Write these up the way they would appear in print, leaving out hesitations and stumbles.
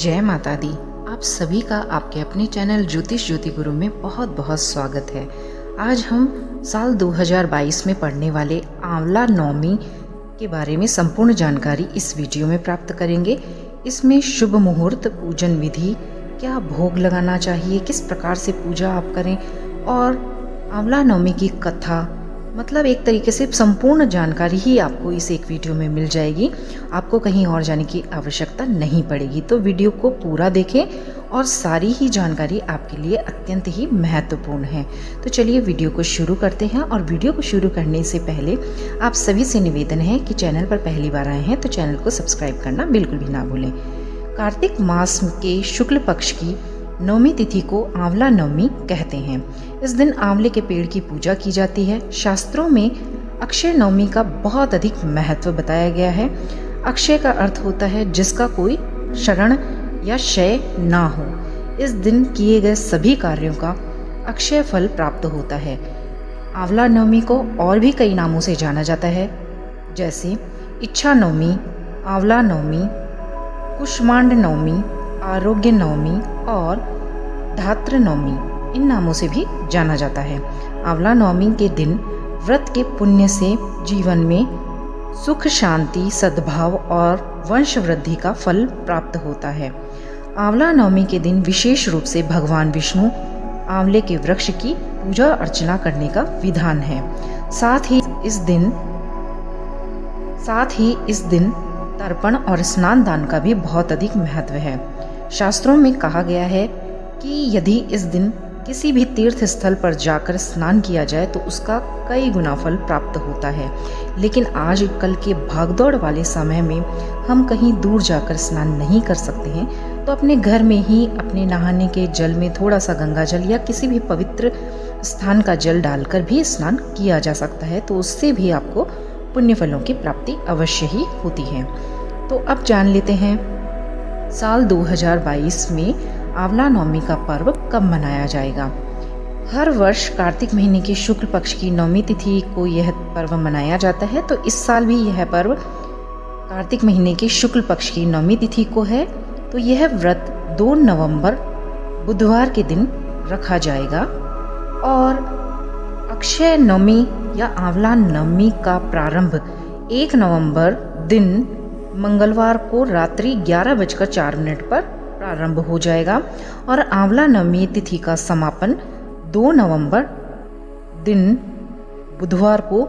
जय माता दी। आप सभी का आपके अपने चैनल ज्योतिष ज्योति गुरु में बहुत बहुत स्वागत है। आज हम साल 2022 में पढ़ने वाले आंवला नवमी के बारे में संपूर्ण जानकारी इस वीडियो में प्राप्त करेंगे। इसमें शुभ मुहूर्त, पूजन विधि, क्या भोग लगाना चाहिए, किस प्रकार से पूजा आप करें और आंवला नवमी की कथा, मतलब एक तरीके से संपूर्ण जानकारी ही आपको इस एक वीडियो में मिल जाएगी। आपको कहीं और जाने की आवश्यकता नहीं पड़ेगी। तो वीडियो को पूरा देखें और सारी ही जानकारी आपके लिए अत्यंत ही महत्वपूर्ण है। तो चलिए वीडियो को शुरू करते हैं। और वीडियो को शुरू करने से पहले आप सभी से निवेदन है कि चैनल पर पहली बार आए हैं तो चैनल को सब्सक्राइब करना बिल्कुल भी ना भूलें। कार्तिक मास के शुक्ल पक्ष की नवमी तिथि को आंवला नवमी कहते हैं। इस दिन आंवले के पेड़ की पूजा की जाती है। शास्त्रों में अक्षय नवमी का बहुत अधिक महत्व बताया गया है। अक्षय का अर्थ होता है जिसका कोई क्षरण या क्षय ना हो। इस दिन किए गए सभी कार्यों का अक्षय फल प्राप्त होता है। आंवला नवमी को और भी कई नामों से जाना जाता है, जैसे इच्छा नवमी, आंवला नवमी, कुष्मांड नवमी, आरोग्य नवमी और धात्र नवमी, इन नामों से भी जाना जाता है। आंवला नवमी के दिन व्रत के पुण्य से जीवन में सुख, शांति, सद्भाव और वंश वृद्धि का फल प्राप्त होता है। आंवला नवमी के दिन विशेष रूप से भगवान विष्णु आंवले के वृक्ष की पूजा अर्चना करने का विधान है। साथ ही इस दिन तर्पण और स्नान दान का भी बहुत अधिक महत्व है। शास्त्रों में कहा गया है कि यदि इस दिन किसी भी तीर्थ स्थल पर जाकर स्नान किया जाए तो उसका कई गुना फल प्राप्त होता है। लेकिन आज कल के भागदौड़ वाले समय में हम कहीं दूर जाकर स्नान नहीं कर सकते हैं, तो अपने घर में ही अपने नहाने के जल में थोड़ा सा गंगा जल या किसी भी पवित्र स्थान का जल डालकर भी स्नान किया जा सकता है। तो उससे भी आपको पुण्य फलों की प्राप्ति अवश्य ही होती है। तो अब जान लेते हैं साल 2022 में आंवला नवमी का पर्व कब मनाया जाएगा। हर वर्ष कार्तिक महीने की शुक्ल पक्ष की नवमी तिथि को यह पर्व मनाया जाता है। तो इस साल भी यह पर्व कार्तिक महीने की शुक्ल पक्ष की नवमी तिथि को है। तो यह व्रत 2 नवंबर बुधवार के दिन रखा जाएगा और अक्षय नवमी या आंवला नवमी का प्रारंभ 1 नवंबर दिन मंगलवार को रात्रि 11:04 पर प्रारंभ हो जाएगा और आंवला नवमी तिथि का समापन 2 नवंबर दिन बुधवार को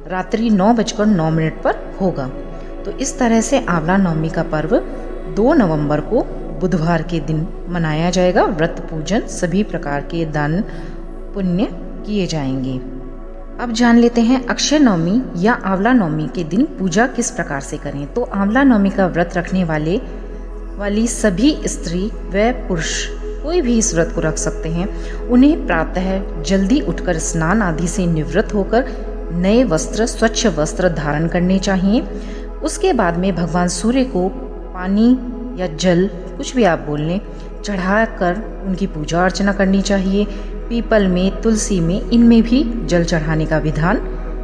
रात्रि 9:09 पर होगा। तो इस तरह से आंवला नवमी का पर्व 2 नवंबर को बुधवार के दिन मनाया जाएगा। व्रत, पूजन, सभी प्रकार के दान पुण्य किए जाएंगे। अब जान लेते हैं अक्षय नवमी या आंवला नवमी के दिन पूजा किस प्रकार से करें। तो आंवला नवमी का व्रत रखने वाली सभी स्त्री व पुरुष कोई भी इस व्रत को रख सकते हैं। उन्हें प्रातः जल्दी उठकर स्नान आदि से निवृत्त होकर नए वस्त्र, स्वच्छ वस्त्र धारण करने चाहिए। उसके बाद में भगवान सूर्य को पानी या जल, कुछ भी आप बोल लें, चढ़ाकर उनकी पूजा अर्चना करनी चाहिए। पीपल में, तुलसी में, इनमें भी जल चढ़ाने का विधान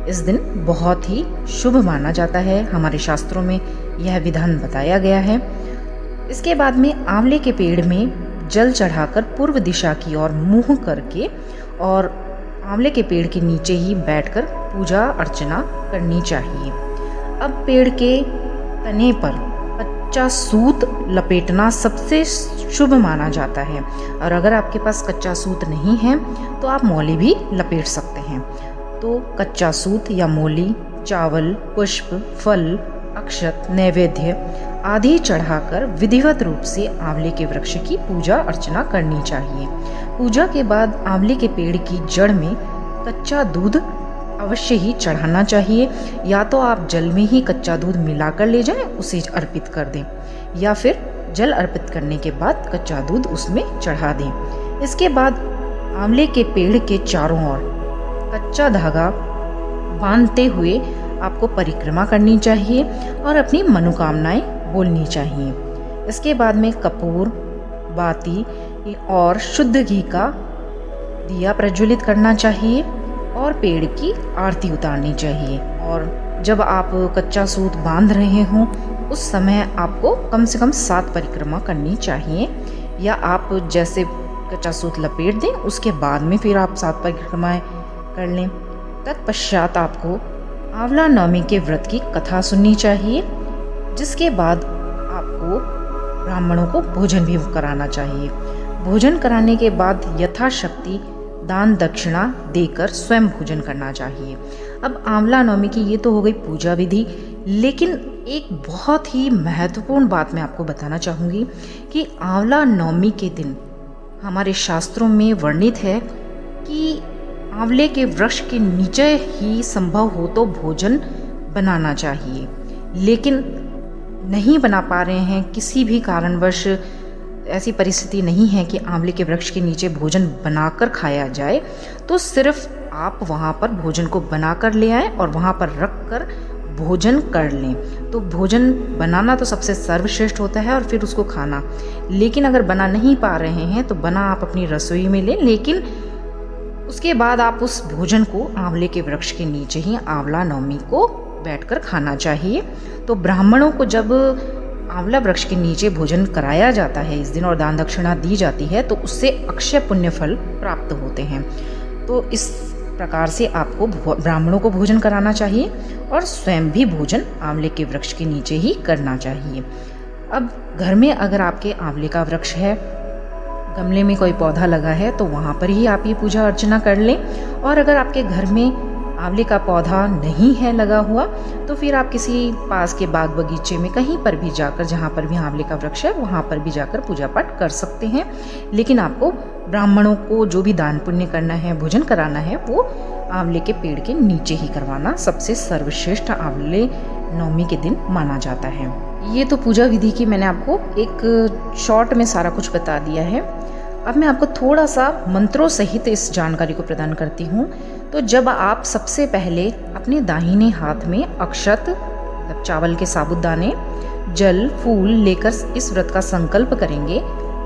इस दिन बहुत ही शुभ माना जाता है। हमारे शास्त्रों में यह विधान बताया गया है। इसके बाद में आंवले के पेड़ में जल चढ़ाकर पूर्व दिशा की ओर मुंह करके और आंवले के पेड़ के नीचे ही बैठकर पूजा अर्चना करनी चाहिए। अब पेड़ के तने पर कच्चा सूत लपेटना सबसे शुभ माना जाता है और अगर आपके पास कच्चा सूत नहीं है तो आप मौली भी लपेट सकते हैं। तो कच्चा सूत या मौली चावल, पुष्प, फल, अक्षत, नैवेद्य आदि चढ़ाकर विधिवत रूप से आंवले के वृक्ष की पूजा अर्चना करनी चाहिए। पूजा के बाद आंवले के पेड़ की जड़ में कच्चा दूध अवश्य ही चढ़ाना चाहिए। या तो आप जल में ही कच्चा दूध मिलाकर ले जाएं, उसे अर्पित कर दें, या फिर जल अर्पित करने के बाद कच्चा दूध उसमें चढ़ा दें। इसके बाद आंवले के पेड़ के चारों ओर कच्चा धागा बांधते हुए आपको परिक्रमा करनी चाहिए और अपनी मनोकामनाएं बोलनी चाहिए। इसके बाद में कपूर, बाती और शुद्ध घी का दिया प्रज्वलित करना चाहिए और पेड़ की आरती उतारनी चाहिए। और जब आप कच्चा सूत बांध रहे हों उस समय आपको कम से कम 7 परिक्रमा करनी चाहिए, या आप जैसे कच्चा सूत लपेट दें उसके बाद में फिर आप 7 परिक्रमाएं कर लें। तत्पश्चात आपको आंवला नवमी के व्रत की कथा सुननी चाहिए, जिसके बाद आपको ब्राह्मणों को भोजन भी कराना चाहिए। भोजन कराने के बाद यथाशक्ति दान दक्षिणा देकर स्वयं भोजन करना चाहिए। अब आंवला नवमी की ये तो हो गई पूजा विधि, लेकिन एक बहुत ही महत्वपूर्ण बात मैं आपको बताना चाहूँगी कि आंवला नवमी के दिन हमारे शास्त्रों में वर्णित है कि आंवले के वृक्ष के नीचे ही संभव हो तो भोजन बनाना चाहिए, लेकिन नहीं बना पा रहे हैं, किसी भी कारणवश ऐसी परिस्थिति नहीं है कि आंवले के वृक्ष के नीचे भोजन बनाकर खाया जाए, तो सिर्फ आप वहाँ पर भोजन को बनाकर ले आएँ और वहाँ पर रख कर भोजन कर लें। तो भोजन बनाना तो सबसे सर्वश्रेष्ठ होता है और फिर उसको खाना, लेकिन अगर बना नहीं पा रहे हैं तो बना आप अपनी रसोई में लें, लेकिन उसके बाद आप उस भोजन को आंवले के वृक्ष के नीचे ही आंवला नवमी को बैठकर खाना चाहिए। तो ब्राह्मणों को जब आंवला वृक्ष के नीचे भोजन कराया जाता है इस दिन और दान दक्षिणा दी जाती है, तो उससे अक्षय पुण्य फल प्राप्त होते हैं। तो इस प्रकार से आपको ब्राह्मणों को भोजन कराना चाहिए और स्वयं भी भोजन आंवले के वृक्ष के नीचे ही करना चाहिए। अब घर में अगर आपके आंवले का वृक्ष है, गमले में कोई पौधा लगा है, तो वहाँ पर ही आप ये पूजा अर्चना कर लें। और अगर आपके घर में आंवले का पौधा नहीं है लगा हुआ, तो फिर आप किसी पास के बाग बगीचे में कहीं पर भी जाकर, जहाँ पर भी आंवले का वृक्ष है वहाँ पर भी जाकर पूजा पाठ कर सकते हैं। लेकिन आपको ब्राह्मणों को जो भी दान पुण्य करना है, भोजन कराना है, वो आंवले के पेड़ के नीचे ही करवाना सबसे सर्वश्रेष्ठ आंवले नवमी के दिन माना जाता है। ये तो पूजा विधि की मैंने आपको एक शॉर्ट में सारा कुछ बता दिया है। अब मैं आपको थोड़ा सा मंत्रों सहित इस जानकारी को प्रदान करती हूँ। तो जब आप सबसे पहले अपने दाहिने हाथ में अक्षत, मतलब चावल के साबुदाने, जल, फूल लेकर इस व्रत का संकल्प करेंगे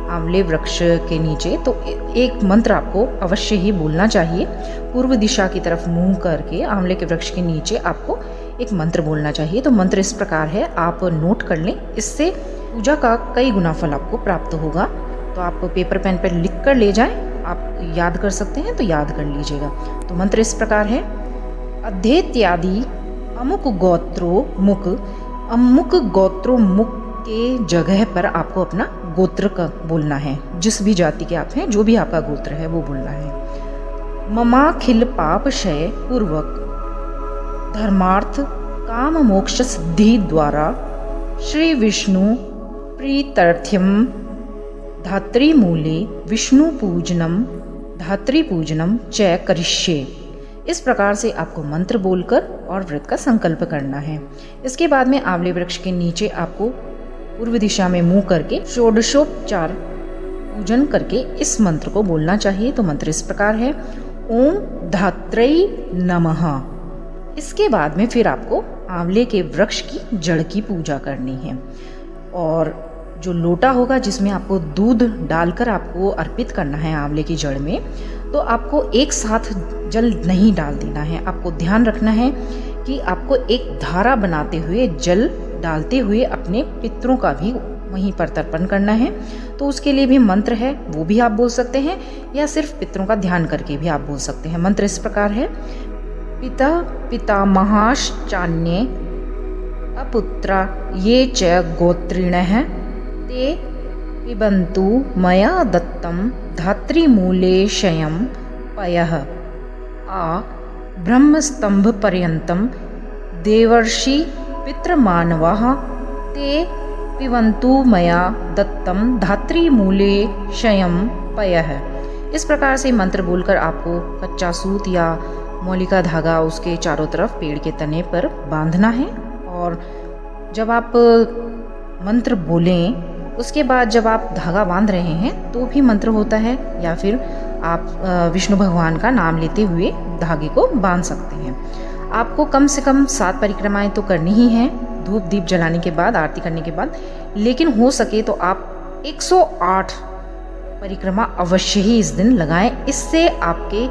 आंवले वृक्ष के नीचे, तो एक मंत्र आपको अवश्य ही बोलना चाहिए। पूर्व दिशा की तरफ मुंह करके आंवले के वृक्ष के नीचे आपको एक मंत्र बोलना चाहिए। तो मंत्र इस प्रकार है, आप नोट कर लें, इससे पूजा का कई गुना फल आपको प्राप्त होगा। तो आप पेपर पेन पर लिख कर ले जाएं, आप याद कर सकते हैं तो याद कर लीजिएगा। तो मंत्र इस प्रकार है, अध्येत्यादि अमुक गोत्रो मुक, अमुक गोत्रो मुक के जगह पर आपको अपना गोत्र का बोलना है। जिस भी जाति के आप हैं, जो भी आपका गोत्र है वो बोलना है। ममाखिल पाप क्षय पूर्वक धर्मार्थ काम मोक्ष सिद्धि द्वारा श्री विष्णु प्रीत्यर्थ्यम धात्री मूले विष्णु पूजनम च करिष्ये। इस प्रकार से आपको मंत्र बोलकर और व्रत का संकल्प करना है। इसके बाद में आंवले वृक्ष के नीचे आपको पूर्व दिशा में मुंह करके षोडशोपचार पूजन करके इस मंत्र को बोलना चाहिए। तो मंत्र इस प्रकार है, ओम धात्रै नमः। इसके बाद में फिर आपको आंवले के वृक्ष की जड़ की पूजा करनी है, और जो लोटा होगा जिसमें आपको दूध डालकर आपको अर्पित करना है आंवले की जड़ में, तो आपको एक साथ जल नहीं डाल देना है। आपको ध्यान रखना है कि आपको एक धारा बनाते हुए, जल डालते हुए अपने पितरों का भी वहीं पर तर्पण करना है। तो उसके लिए भी मंत्र है, वो भी आप बोल सकते हैं, या सिर्फ पितरों का ध्यान करके भी आप बोल सकते हैं। मंत्र इस प्रकार है, पिता पितामहाश्चान्ये अपुत्रा ये च गोत्रिणः ते पिबन्तु मया दत्तं धात्रीमूले शयं पयः आ ब्रह्मस्तंभपर्यन्तं देवर्षि पितृमानवाः ते पिबन्तु मया दत्तं धात्रीमूले शयं पयः। इस प्रकार से मंत्र बोलकर आपको कच्चा सूत या मौलिका धागा उसके चारों तरफ पेड़ के तने पर बांधना है। और जब आप मंत्र बोलें उसके बाद जब आप धागा बांध रहे हैं तो भी मंत्र होता है, या फिर आप विष्णु भगवान का नाम लेते हुए धागे को बांध सकते हैं। आपको कम से कम 7 परिक्रमाएं तो करनी ही हैं, धूप दीप जलाने के बाद, आरती करने के बाद। लेकिन हो सके तो आप 108 परिक्रमा अवश्य ही इस दिन लगाएं। इससे आपके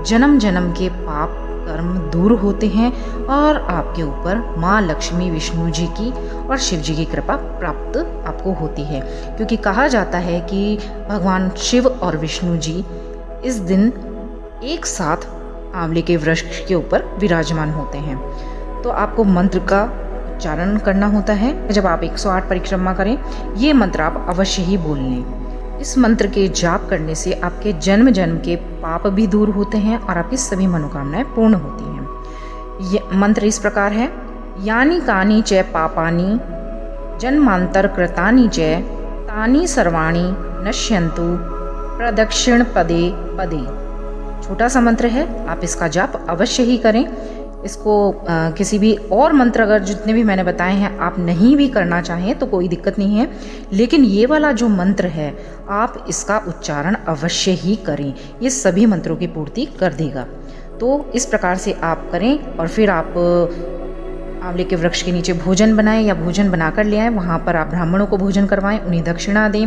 जन्म जन्म के पाप कर्म दूर होते हैं और आपके ऊपर माँ लक्ष्मी, विष्णु जी की और शिव जी की कृपा प्राप्त आपको होती है। क्योंकि कहा जाता है कि भगवान शिव और विष्णु जी इस दिन एक साथ आंवले के वृक्ष के ऊपर विराजमान होते हैं। तो आपको मंत्र का उच्चारण करना होता है। जब आप 108 परिक्रमा करें, ये मंत्र आप अवश्य ही बोल लें। इस मंत्र के जाप करने से आपके जन्म जन्म के पाप भी दूर होते हैं और आपकी सभी मनोकामनाएं पूर्ण होती हैं। ये मंत्र इस प्रकार है: यानी कानी च पापानि जन्मांतर कृतानि च तानि सर्वाणि नश्यन्तु प्रदक्षिण पदे पदे। छोटा सा मंत्र है, आप इसका जाप अवश्य ही करें। इसको किसी भी और मंत्र, अगर जितने भी मैंने बताए हैं आप नहीं भी करना चाहें तो कोई दिक्कत नहीं है, लेकिन ये वाला जो मंत्र है आप इसका उच्चारण अवश्य ही करें। ये सभी मंत्रों की पूर्ति कर देगा। तो इस प्रकार से आप करें और फिर आप आंवले के वृक्ष के नीचे भोजन बनाएं या भोजन बनाकर ले आएं। वहाँ पर आप ब्राह्मणों को भोजन करवाएं, उन्हें दक्षिणा दें।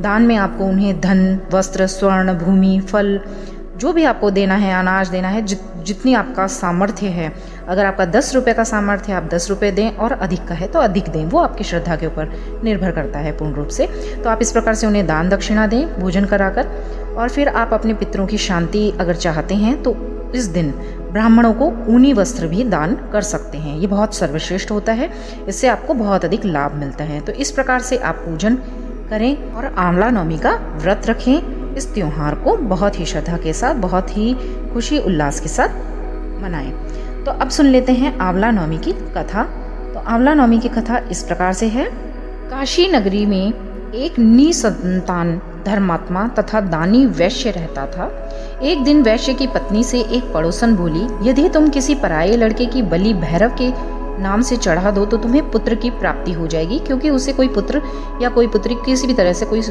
दान में आपको उन्हें धन, वस्त्र, स्वर्ण, भूमि, फल, जो भी आपको देना है, अनाज देना है, जितनी आपका सामर्थ्य है। अगर आपका 10 रुपये का सामर्थ्य है, आप 10 रुपये दें, और अधिक का है तो अधिक दें। वो आपकी श्रद्धा के ऊपर निर्भर करता है पूर्ण रूप से। तो आप इस प्रकार से उन्हें दान दक्षिणा दें भोजन कराकर। और फिर आप अपने पितरों की शांति अगर चाहते हैं तो इस दिन ब्राह्मणों को ऊनी वस्त्र भी दान कर सकते हैं। ये बहुत सर्वश्रेष्ठ होता है, इससे आपको बहुत अधिक लाभ मिलता है। तो इस प्रकार से आप पूजन करें और आंवला नवमी का व्रत रखें। इस त्योहार को बहुत ही श्रद्धा के साथ, बहुत ही खुशी उल्लास के साथ मनाएं। तो अब सुन लेते हैं आंवला नवमी की कथा। तो आंवला नवमी की कथा इस प्रकार से है। काशी नगरी में एक निसंतान धर्मात्मा तथा दानी वैश्य रहता था। एक दिन वैश्य की पत्नी से एक पड़ोसन बोली, यदि तुम किसी पराये लड़के की बलि भैरव के नाम से चढ़ा दो तो तुम्हें पुत्र की प्राप्ति हो जाएगी, क्योंकि उसे कोई पुत्र या कोई पुत्री किसी भी तरह से कोई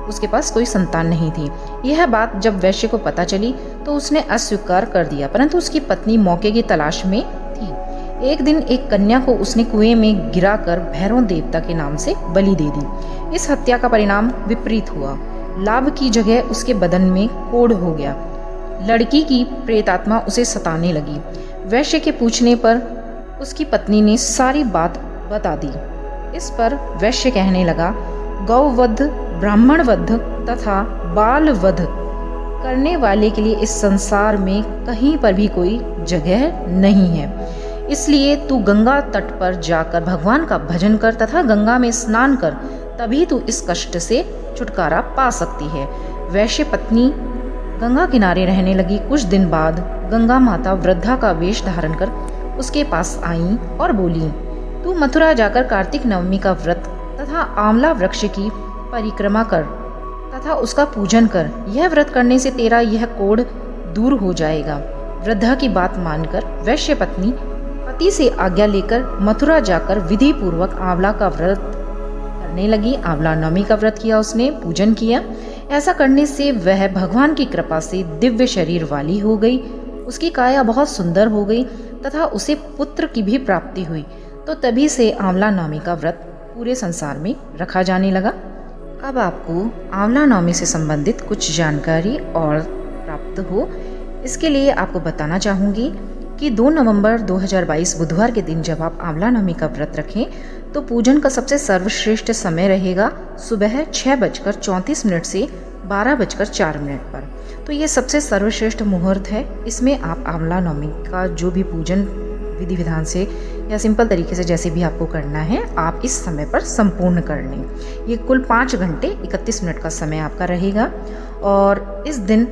उसके पास कोई संतान नहीं थी। यह बात जब वैश्य को पता चली तो उसने अस्वीकार कर दिया, परंतु उसकी पत्नी मौके की तलाश में थी। एक दिन एक कन्या को उसने कुएं में गिराकर भैरव देवता के नाम से बलि दे दी। इस हत्या का परिणाम विपरीत हुआ। लाभ की जगह उसके बदन में कोढ़ हो गया। लड़की की प्रेतात्मा उसे सताने लगी। वैश्य के पूछने पर उसकी पत्नी ने सारी बात बता दी। इस पर वैश्य कहने लगा, गौवध, ब्राह्मण वध तथा बाल वध करने वाले के लिए इस संसार में कहीं पर भी कोई जगह नहीं है। इसलिए तू गंगा तट पर जाकर भगवान का भजन कर तथा गंगा में स्नान कर, तभी तू इस कष्ट से छुटकारा पा सकती है। वैश्य पत्नी गंगा किनारे रहने लगी। कुछ दिन बाद गंगा माता वृद्धा का वेश धारण कर उसके पास आई और बोली, तू मथुरा जाकर कार्तिक नवमी का व्रत तथा आंवला वृक्ष की परिक्रमा कर तथा उसका पूजन कर। यह व्रत करने से तेरा यह कोढ़ दूर हो जाएगा। वृद्धा की बात मानकर वैश्य पत्नी पति से आज्ञा लेकर मथुरा जाकर विधि पूर्वक आंवला का व्रत करने लगी। आंवला नवमी का व्रत किया उसने, पूजन किया। ऐसा करने से वह भगवान की कृपा से दिव्य शरीर वाली हो गई। उसकी काया बहुत सुंदर हो गई तथा उसे पुत्र की भी प्राप्ति हुई। तो तभी से आंवला नवमी का व्रत पूरे संसार में रखा जाने लगा। अब आपको आंवला नवमी से संबंधित कुछ जानकारी और प्राप्त हो, इसके लिए आपको बताना चाहूँगी कि 2 नवंबर 2022 बुधवार के दिन जब आप आंवला नवमी का व्रत रखें तो पूजन का सबसे सर्वश्रेष्ठ समय रहेगा सुबह 6:34 से 12:04 पर। तो ये सबसे सर्वश्रेष्ठ मुहूर्त है। इसमें आप आंवला नवमी का जो भी पूजन विधि विधान से या सिंपल तरीके से जैसे भी आपको करना है, आप इस समय पर संपूर्ण कर लें। ये कुल 5 घंटे 31 मिनट का समय आपका रहेगा। और इस दिन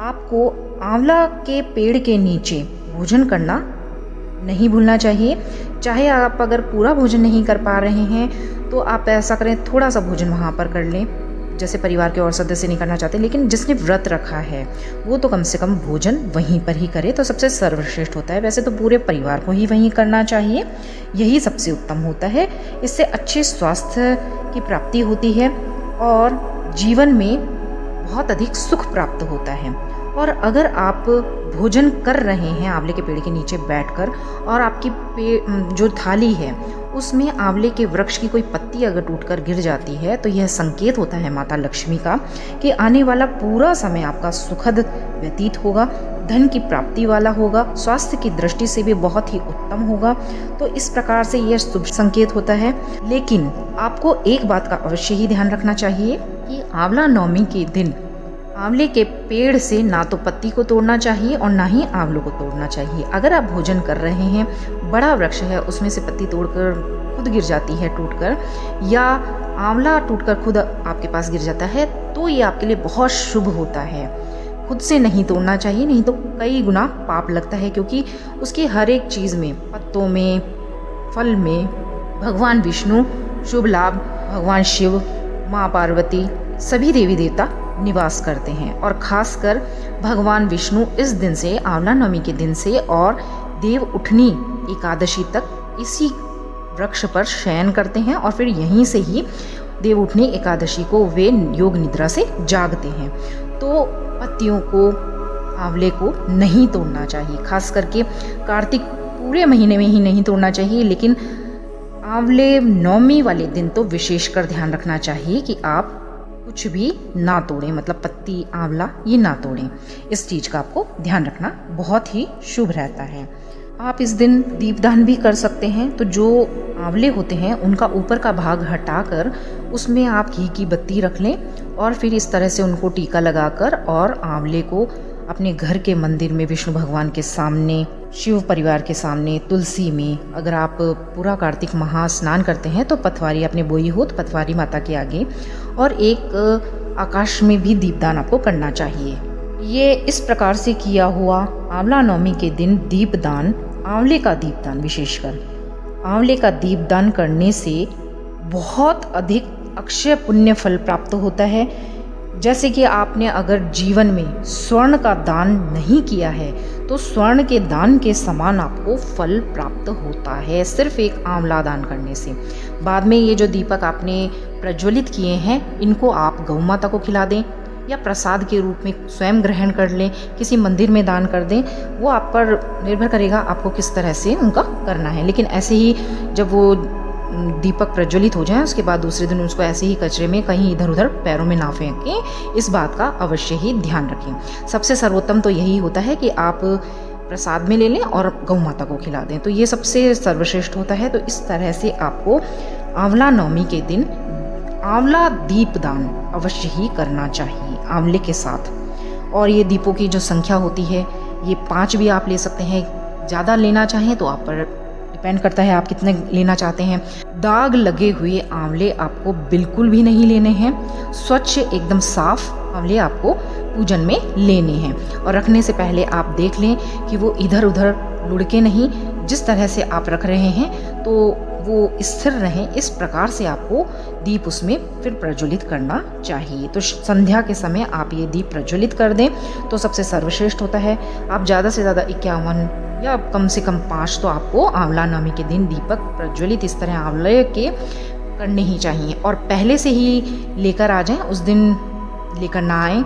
आपको आंवला के पेड़ के नीचे भोजन करना नहीं भूलना चाहिए। चाहे आप अगर पूरा भोजन नहीं कर पा रहे हैं तो आप ऐसा करें, थोड़ा सा भोजन वहाँ पर कर लें। जैसे परिवार के और सदस्य नहीं करना चाहते, लेकिन जिसने व्रत रखा है वो तो कम से कम भोजन वहीं पर ही करे तो सबसे सर्वश्रेष्ठ होता है। वैसे तो पूरे परिवार को ही वहीं करना चाहिए, यही सबसे उत्तम होता है। इससे अच्छे स्वास्थ्य की प्राप्ति होती है और जीवन में बहुत अधिक सुख प्राप्त होता है। और अगर आप भोजन कर रहे हैं आंवले के पेड़ के नीचे बैठकर और आपकी जो थाली है उसमें आंवले के वृक्ष की कोई पत्ती अगर टूटकर गिर जाती है तो यह संकेत होता है माता लक्ष्मी का कि आने वाला पूरा समय आपका सुखद व्यतीत होगा। धन की प्राप्ति वाला होगा, स्वास्थ्य की दृष्टि से भी बहुत ही उत्तम होगा। तो इस प्रकार से यह शुभ संकेत होता है। लेकिन आपको एक बात का अवश्य ही ध्यान रखना चाहिए कि आंवला नवमी के दिन आंवले के पेड़ से ना तो पत्ती को तोड़ना चाहिए और ना ही आंवलों को तोड़ना चाहिए। अगर आप भोजन कर रहे हैं, बड़ा वृक्ष है, उसमें से पत्ती तोड़कर खुद गिर जाती है टूटकर, या आंवला टूटकर खुद आपके पास गिर जाता है, तो ये आपके लिए बहुत शुभ होता है। खुद से नहीं तोड़ना चाहिए, नहीं तो कई गुना पाप लगता है, क्योंकि उसकी हर एक चीज़ में, पत्तों में, फल में भगवान विष्णु शुभ लाभ, भगवान शिव, माँ पार्वती, सभी देवी देवता निवास करते हैं। और खासकर भगवान विष्णु इस दिन से, आंवला नवमी के दिन से और देव उठनी एकादशी तक इसी वृक्ष पर शयन करते हैं और फिर यहीं से ही देव उठनी एकादशी को वे योग निद्रा से जागते हैं। तो पत्तियों को, आंवले को नहीं तोड़ना चाहिए। खास करके कार्तिक पूरे महीने में ही नहीं तोड़ना चाहिए, लेकिन आंवले नवमी वाले दिन तो विशेषकर ध्यान रखना चाहिए कि आप कुछ भी ना तोड़ें, मतलब पत्ती, आंवला ये ना तोड़ें। इस चीज़ का आपको ध्यान रखना बहुत ही शुभ रहता है। आप इस दिन दीपदान भी कर सकते हैं। तो जो आंवले होते हैं उनका ऊपर का भाग हटाकर उसमें आप घी की बत्ती रख लें और फिर इस तरह से उनको टीका लगाकर और आंवले को अपने घर के मंदिर में, विष्णु भगवान के सामने, शिव परिवार के सामने, तुलसी में, अगर आप पूरा कार्तिक महा स्नान करते हैं तो पथवारी आपने बोई हो तो पथवारी माता के आगे, और एक आकाश में भी दीपदान आपको करना चाहिए। ये इस प्रकार से किया हुआ आंवला नवमी के दिन दीपदान, आंवले का दीपदान, विशेषकर आंवले का दीपदान करने से बहुत अधिक अक्षय पुण्य फल प्राप्त होता है। जैसे कि आपने अगर जीवन में स्वर्ण का दान नहीं किया है तो स्वर्ण के दान के समान आपको फल प्राप्त होता है सिर्फ एक आंवला दान करने से। बाद में ये जो दीपक आपने प्रज्वलित किए हैं इनको आप गौ माता को खिला दें या प्रसाद के रूप में स्वयं ग्रहण कर लें, किसी मंदिर में दान कर दें, वो आप पर निर्भर करेगा आपको किस तरह से उनका करना है। लेकिन ऐसे ही जब वो दीपक प्रज्वलित हो जाए उसके बाद दूसरे दिन उसको ऐसे ही कचरे में कहीं इधर उधर पैरों में ना फेंकें, इस बात का अवश्य ही ध्यान रखें। सबसे सर्वोत्तम तो यही होता है कि आप प्रसाद में ले लें और गौ माता को खिला दें, तो ये सबसे सर्वश्रेष्ठ होता है। तो इस तरह से आपको आंवला नवमी के दिन आंवला दीपदान अवश्य ही करना चाहिए आंवले के साथ। और ये दीपों की जो संख्या होती है ये 5 भी आप ले सकते हैं, ज़्यादा लेना चाहें तो आप पर डिपेंड करता है आप कितने लेना चाहते हैं। दाग लगे हुए आंवले आपको बिल्कुल भी नहीं लेने हैं, स्वच्छ एकदम साफ आंवले आपको पूजन में लेने हैं। और रखने से पहले आप देख लें कि वो इधर उधर लुढ़के नहीं, जिस तरह से आप रख रहे हैं तो वो स्थिर रहें, इस प्रकार से आपको दीप उसमें फिर प्रज्वलित करना चाहिए। तो संध्या के समय आप ये दीप प्रज्वलित कर दें तो सबसे सर्वश्रेष्ठ होता है। आप ज़्यादा से ज़्यादा 51 या कम से कम 5 तो आपको आंवला नवमी के दिन दीपक प्रज्वलित इस तरह आंवले के करने ही चाहिए। और पहले से ही लेकर आ जाएं, उस दिन लेकर ना आएँ,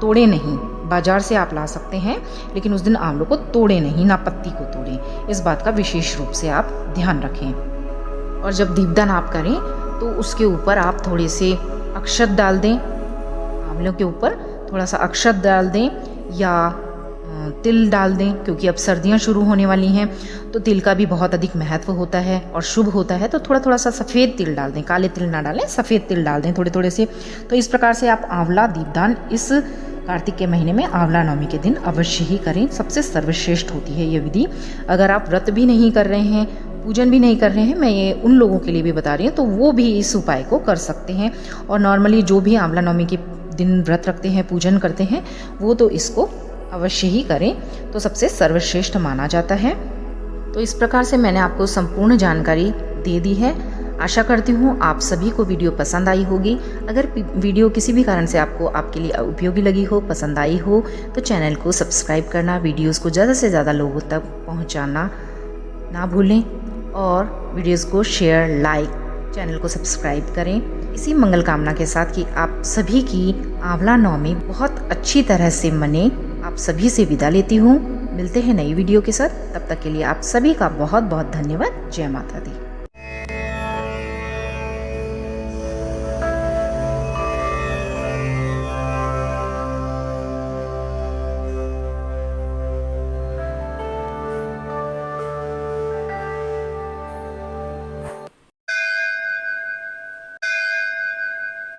तोड़े नहीं। बाजार से आप ला सकते हैं लेकिन उस दिन आंवलों को तोड़े नहीं, ना पत्ती को तोड़ें, इस बात का विशेष रूप से आप ध्यान रखें। और जब दीपदान आप करें तो उसके ऊपर आप थोड़े से अक्षत डाल दें, आंवलों के ऊपर थोड़ा सा अक्षत डाल दें या तिल डाल दें, क्योंकि अब सर्दियां शुरू होने वाली हैं तो तिल का भी बहुत अधिक महत्व होता है और शुभ होता है। तो थोड़ा थोड़ा सा सफ़ेद तिल डाल दें, काले तिल ना डालें, सफ़ेद तिल डाल दें थोड़े थोड़े से। तो इस प्रकार से आप आंवला दीपदान इस कार्तिक के महीने में आंवला नवमी के दिन अवश्य ही करें, सबसे सर्वश्रेष्ठ होती है ये विधि। अगर आप व्रत भी नहीं कर रहे हैं, पूजन भी नहीं कर रहे हैं, मैं ये उन लोगों के लिए भी बता रही हूँ, तो वो भी इस उपाय को कर सकते हैं। और नॉर्मली जो भी आंवला नवमी के दिन व्रत रखते हैं, पूजन करते हैं, वो तो इसको अवश्य ही करें, तो सबसे सर्वश्रेष्ठ माना जाता है। तो इस प्रकार से मैंने आपको संपूर्ण जानकारी दे दी है। आशा करती हूँ आप सभी को वीडियो पसंद आई होगी। अगर वीडियो किसी भी कारण से आपको आपके लिए उपयोगी लगी हो, पसंद आई हो, तो चैनल को सब्सक्राइब करना, वीडियोस को ज़्यादा से ज़्यादा लोगों तक पहुँचाना ना भूलें और वीडियोस को शेयर, लाइक, चैनल को सब्सक्राइब करें। इसी मंगल कामना के साथ कि आप सभी की आंवला नवमी बहुत अच्छी तरह से मने, आप सभी से विदा लेती हूँ। मिलते हैं नई वीडियो के साथ, तब तक के लिए आप सभी का बहुत बहुत धन्यवाद। जय माता दी।